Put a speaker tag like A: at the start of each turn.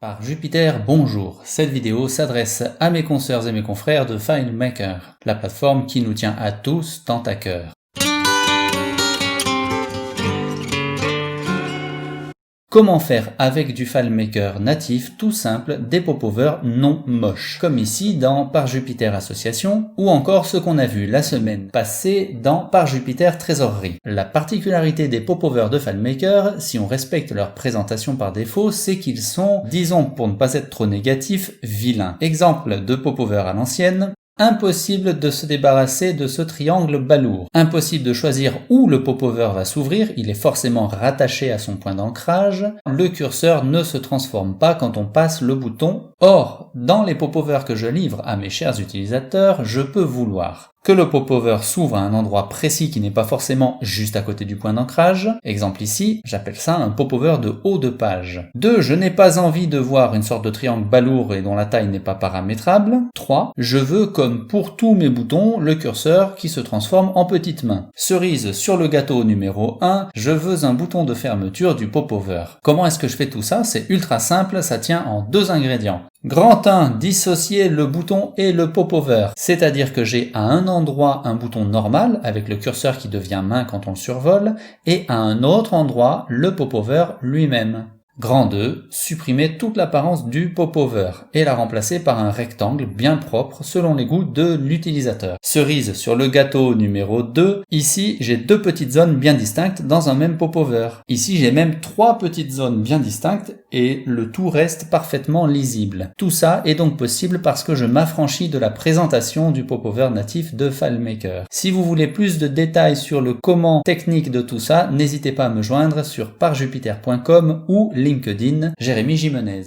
A: Par Jupiter, bonjour. Cette vidéo s'adresse à mes consoeurs et mes confrères de FileMaker, la plateforme qui nous tient à tous tant à cœur. Comment faire avec du FileMaker natif tout simple des popovers non moches, comme ici dans Par Jupiter Association, ou encore ce qu'on a vu la semaine passée dans Par Jupiter Trésorerie. La particularité des popovers de FileMaker, si on respecte leur présentation par défaut, c'est qu'ils sont, disons pour ne pas être trop négatif, vilains. Exemple de popover à l'ancienne. Impossible de se débarrasser de ce triangle balourd. Impossible de choisir où le popover va s'ouvrir, il est forcément rattaché à son point d'ancrage. Le curseur ne se transforme pas quand on passe le bouton. Or, dans les popovers que je livre à mes chers utilisateurs, je peux vouloir que le popover s'ouvre à un endroit précis qui n'est pas forcément juste à côté du point d'ancrage. Exemple ici, j'appelle ça un popover de haut de page. 2. Je n'ai pas envie de voir une sorte de triangle balourd et dont la taille n'est pas paramétrable. 3. Je veux, comme pour tous mes boutons, le curseur qui se transforme en petite main. Cerise sur le gâteau numéro 1, je veux un bouton de fermeture du popover. Comment est-ce que je fais tout ça? C'est ultra simple, ça tient en 2 ingrédients. Grand 1, dissocier le bouton et le popover, c'est-à-dire que j'ai à un endroit un bouton normal avec le curseur qui devient main quand on le survole et à un autre endroit le popover lui-même. Grand 2, supprimer toute l'apparence du popover et la remplacer par un rectangle bien propre selon les goûts de l'utilisateur. Cerise sur le gâteau numéro 2, ici j'ai 2 petites zones bien distinctes dans un même popover. Ici j'ai même 3 petites zones bien distinctes et le tout reste parfaitement lisible. Tout ça est donc possible parce que je m'affranchis de la présentation du popover natif de FileMaker. Si vous voulez plus de détails sur le comment technique de tout ça, n'hésitez pas à me joindre sur parjupiter.com ou LinkedIn, Jérémy Gimenez.